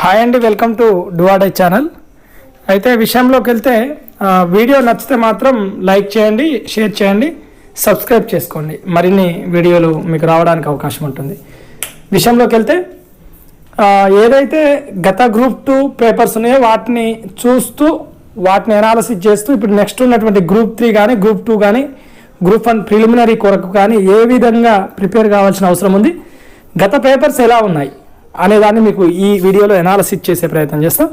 Hi అండి, welcome to డువాడై channel. అయితే విషయంలోకి వెళ్తే వీడియో నచ్చితే మాత్రం లైక్ చేయండి, షేర్ చేయండి, సబ్స్క్రైబ్ చేసుకోండి. మరిన్ని వీడియోలు మీకు రావడానికి అవకాశం ఉంటుంది. విషయంలోకి వెళ్తే ఏదైతే గత గ్రూప్ 2 పేపర్స్ ఉన్నాయో వాటిని చూస్తూ వాటిని అనాలిసిస్ చేస్తూ ఇప్పుడు నెక్స్ట్ ఉన్నటువంటి గ్రూప్ 3 కానీ గ్రూప్ 2 కానీ గ్రూప్ 1 ప్రిలిమినరీ కొరకు కానీ ఏ విధంగా ప్రిపేర్ కావాల్సిన అవసరం ఉంది, గత పేపర్స్ ఎలా ఉన్నాయి అనేదాన్ని మీకు ఈ వీడియోలో అనాలిసిస్ చేసే ప్రయత్నం చేస్తాం.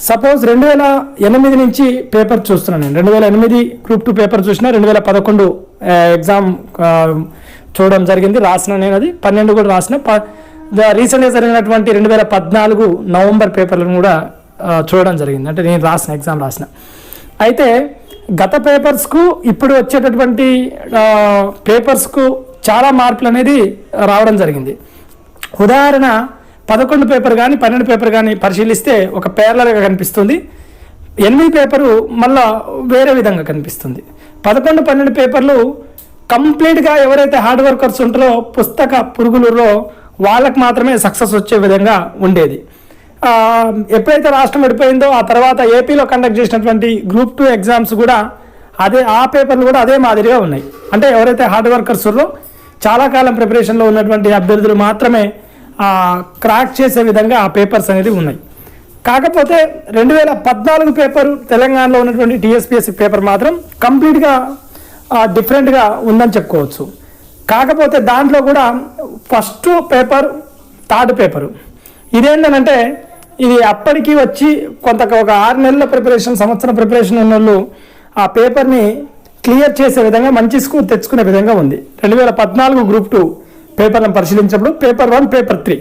సపోజ్ 2008 నుంచి పేపర్ చూస్తున్నాను నేను. 2008 గ్రూప్ 2 పేపర్ చూసిన, 2011 ఎగ్జామ్ చూడడం జరిగింది, రాసిన నేను. అది 12 కూడా రాసిన. రీసెంట్గా జరిగినటువంటి 2014 నవంబర్ పేపర్లను కూడా చూడడం జరిగింది. అంటే నేను రాసిన ఎగ్జామ్ రాసిన. అయితే గత పేపర్స్కు ఇప్పుడు వచ్చేటటువంటి పేపర్స్కు చాలా మార్పులు అనేది రావడం జరిగింది. ఉదాహరణ 11 పేపర్ కానీ 12 పేపర్ కానీ పరిశీలిస్తే ఒక పేర్లర్గా కనిపిస్తుంది. 8 పేపరు మళ్ళా వేరే విధంగా కనిపిస్తుంది. 11, 12 పేపర్లు కంప్లీట్గా ఎవరైతే హార్డ్ వర్కర్స్ ఉంటారో, పుస్తక పురుగులురో వాళ్ళకు మాత్రమే సక్సెస్ వచ్చే విధంగా ఉండేది. ఎప్పుడైతే రాష్ట్రం విడిపోయిందో ఆ తర్వాత ఏపీలో కండక్ట్ చేసినటువంటి గ్రూప్ 2 ఎగ్జామ్స్ కూడా ఆ పేపర్లు కూడా అదే మాదిరిగా ఉన్నాయి. అంటే ఎవరైతే హార్డ్ వర్కర్స్ ఉన్నారో, చాలా కాలం ప్రిపరేషన్లో ఉన్నటువంటి అభ్యర్థులు మాత్రమే క్రాక్ చేసే విధంగా ఆ పేపర్స్ అనేది ఉన్నాయి. కాకపోతే 2014 పేపరు తెలంగాణలో ఉన్నటువంటి టీఎస్పీఎస్సీ పేపర్ మాత్రం కంప్లీట్గా డిఫరెంట్గా ఉందని చెప్పుకోవచ్చు. కాకపోతే దాంట్లో కూడా ఫస్ట్ పేపర్, థర్డ్ పేపరు ఇదేంటంటే ఇది అప్పటికి వచ్చి ఒక 6 నెలల ప్రిపరేషన్, సంవత్సరం ప్రిపరేషన్ ఉన్న వాళ్ళు ఆ పేపర్ని క్లియర్ చేసే విధంగా మంచి స్కోర్ తెచ్చుకునే విధంగా ఉంది. 2014 గ్రూప్ 2 పేపర్లను పరిశీలించినప్పుడు పేపర్ 1, పేపర్ 3,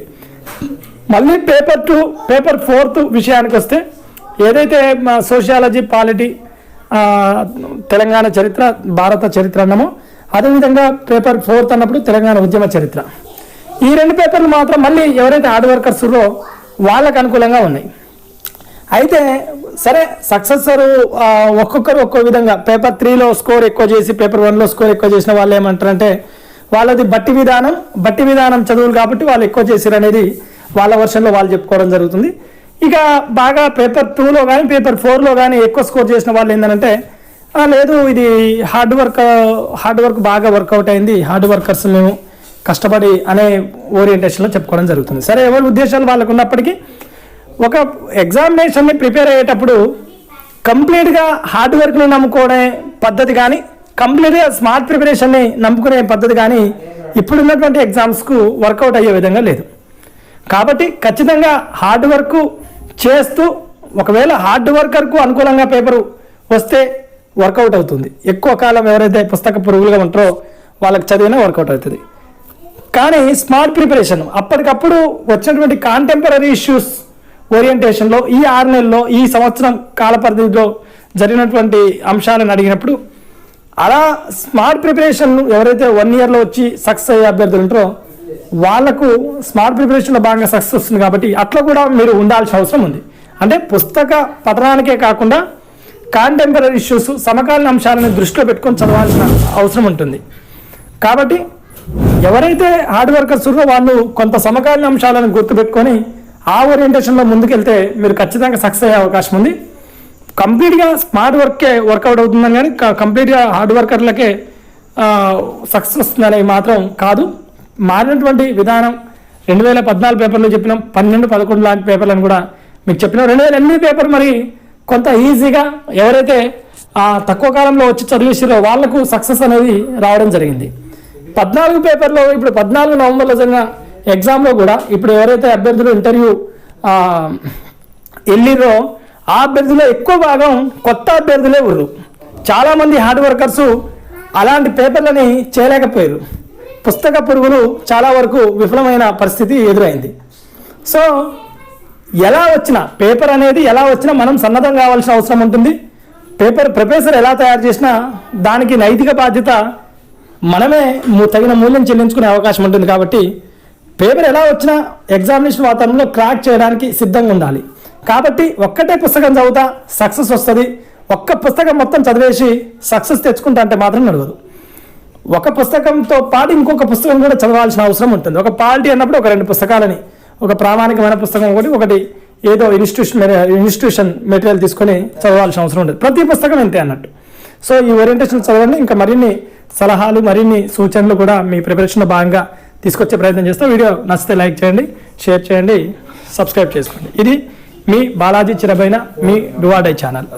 మళ్ళీ పేపర్ 2, పేపర్ 4 విషయానికి వస్తే ఏదైతే సోషియాలజీ, పాలిటీ, తెలంగాణ చరిత్ర, భారత చరిత్ర అన్నామో అదేవిధంగా పేపర్ 4 అన్నప్పుడు తెలంగాణ ఉద్యమ చరిత్ర. ఈ 2 పేపర్లు మాత్రం మళ్ళీ ఎవరైతే హార్డ్ వర్కర్స్ ఉన్నారో వాళ్ళకు అనుకూలంగా ఉన్నాయి. అయితే సరే, సక్సెసర్ ఒక్కొక్కరు ఒక్కో విధంగా పేపర్ 3లో స్కోర్ ఎక్కువ చేసి పేపర్ 1లో స్కోర్ ఎక్కువ చేసిన వాళ్ళు ఏమంటారంటే వాళ్ళది బట్టి విధానం చదువులు కాబట్టి వాళ్ళు ఎక్కువ చేశారు అనేది వాళ్ళ వర్షన్లో వాళ్ళు చెప్పుకోవడం జరుగుతుంది. ఇక బాగా పేపర్ 2లో కానీ పేపర్ 4లో కానీ ఎక్కువ స్కోర్ చేసిన వాళ్ళు ఏంటంటే లేదు, ఇది హార్డ్ వర్క్ బాగా వర్కౌట్ అయింది, హార్డ్ వర్కర్స్ మేము కష్టపడి అనే ఓరియంటేషన్లో చెప్పుకోవడం జరుగుతుంది. సరే, ఎవరి ఉద్దేశాలు వాళ్ళకు ఉన్నప్పటికీ ఒక ఎగ్జామినేషన్ని ప్రిపేర్ అయ్యేటప్పుడు కంప్లీట్గా హార్డ్ వర్క్ని నమ్ముకునే పద్ధతి కానీ కంప్లీట్గా స్మార్ట్ ప్రిపరేషన్ని నమ్ముకునే పద్ధతి కానీ ఇప్పుడున్నటువంటి ఎగ్జామ్స్కు వర్కౌట్ అయ్యే విధంగా లేదు. కాబట్టి ఖచ్చితంగా హార్డ్ వర్క్ చేస్తూ ఒకవేళ హార్డ్ వర్కర్కు అనుకూలంగా పేపరు వస్తే వర్కౌట్ అవుతుంది. ఎక్కువ కాలం ఎవరైతే పుస్తక పురుగులుగా ఉంటారో వాళ్ళకి చదివినా వర్కౌట్ అవుతుంది. కానీ స్మార్ట్ ప్రిపరేషన్ అప్పటికప్పుడు వచ్చినటువంటి కాంటెంపరీ ఇష్యూస్ ఓరియంటేషన్లో ఈ 6 నెలల్లో ఈ సంవత్సరం కాల పరిధిలో జరిగినటువంటి అంశాలను అడిగినప్పుడు అలా స్మార్ట్ ప్రిపరేషన్ ఎవరైతే 1 ఇయర్లో వచ్చి సక్సెస్ అయ్యే అభ్యర్థులు ఉంటారో వాళ్లకు స్మార్ట్ ప్రిపరేషన్లో బాగా సక్సెస్ వస్తుంది. కాబట్టి అట్లా కూడా మీరు ఉండాల్సిన అవసరం ఉంది. అంటే పుస్తక పఠనానికే కాకుండా కాంటెంపరీ ఇష్యూస్, సమకాలీన అంశాలను దృష్టిలో పెట్టుకొని చదవాల్సిన అవసరం ఉంటుంది. కాబట్టి ఎవరైతే హార్డ్ వర్కర్స్ ఉన్నారో వాళ్ళు కొంత సమకాలీన అంశాలను గుర్తుపెట్టుకొని ఆ ఓరియంటేషన్లో ముందుకెళ్తే మీరు ఖచ్చితంగా సక్సెస్ అయ్యే అవకాశం ఉంది. కంప్లీట్గా స్మార్ట్ వర్కే వర్కౌట్ అవుతుందని కానీ కంప్లీట్గా హార్డ్ వర్కర్లకే సక్సెస్ వస్తుందని మాత్రం కాదు. మారినటువంటి విధానం 2014 పేపర్లో చెప్పినాం, 12, 11 లాంటి పేపర్లను కూడా మీకు చెప్పినాం. 2008 పేపర్ మరి కొంత ఈజీగా ఎవరైతే తక్కువ కాలంలో వచ్చి చదివేసారో వాళ్లకు సక్సెస్ అనేది రావడం జరిగింది. 14 పేపర్లో ఇప్పుడు 14 నవంబర్లో జరిగిన ఎగ్జామ్లో కూడా ఇప్పుడు ఎవరైతే అభ్యర్థులు ఇంటర్వ్యూ వెళ్ళిరో ఆ అభ్యర్థులు ఎక్కువ భాగం కొత్త అభ్యర్థులే ఉన్నారు. చాలామంది హార్డ్ వర్కర్సు అలాంటి పేపర్లని చేయలేకపోయారు. పుస్తక పురుగులు చాలా వరకు విఫలమైన పరిస్థితి ఎదురైంది. సో ఎలా వచ్చినా పేపర్ అనేది ఎలా వచ్చినా మనం సన్నద్ధం కావాల్సిన అవసరం ఉంటుంది. ప్రొఫెసర్ ఎలా తయారు చేసినా దానికి నైతిక బాధ్యత మనమే తగిన మూల్యం చెల్లించుకునే అవకాశం ఉంటుంది. కాబట్టి పేపర్ ఎలా వచ్చినా ఎగ్జామినేషన్ వాతావరణంలో క్రాక్ చేయడానికి సిద్ధంగా ఉండాలి. కాబట్టి ఒక్కటే పుస్తకం చదువుతా సక్సెస్ వస్తుంది, ఒక్క పుస్తకం మొత్తం చదివేసి సక్సెస్ తెచ్చుకుంటా అంటే మాత్రం నడవదు. ఒక పుస్తకంతో పాటు ఇంకొక పుస్తకం కూడా చదవాల్సిన అవసరం ఉంటుంది. ఒక పాలిటీ అన్నప్పుడు ఒక 2 పుస్తకాలని, ఒక ప్రామాణికమైన పుస్తకం ఒకటి ఏదో ఇన్స్టిట్యూషన్ మెటీరియల్ తీసుకొని చదవాల్సిన అవసరం ఉండదు. ప్రతి పుస్తకం అంతే అన్నట్టు. సో ఈ ఓరియంటేషన్ చదవండి. ఇంకా మరిన్ని సలహాలు మరిన్ని సూచనలు కూడా మీ ప్రిపరేషన్లో భాగంగా తీసుకొచ్చే ప్రయత్నం చేస్తాం. వీడియో నచ్చితే లైక్ చేయండి, షేర్ చేయండి, సబ్స్క్రైబ్ చేసుకోండి. ఇది మీ బాలాజీ చిరబైన మీ డువాడై ఛానల్.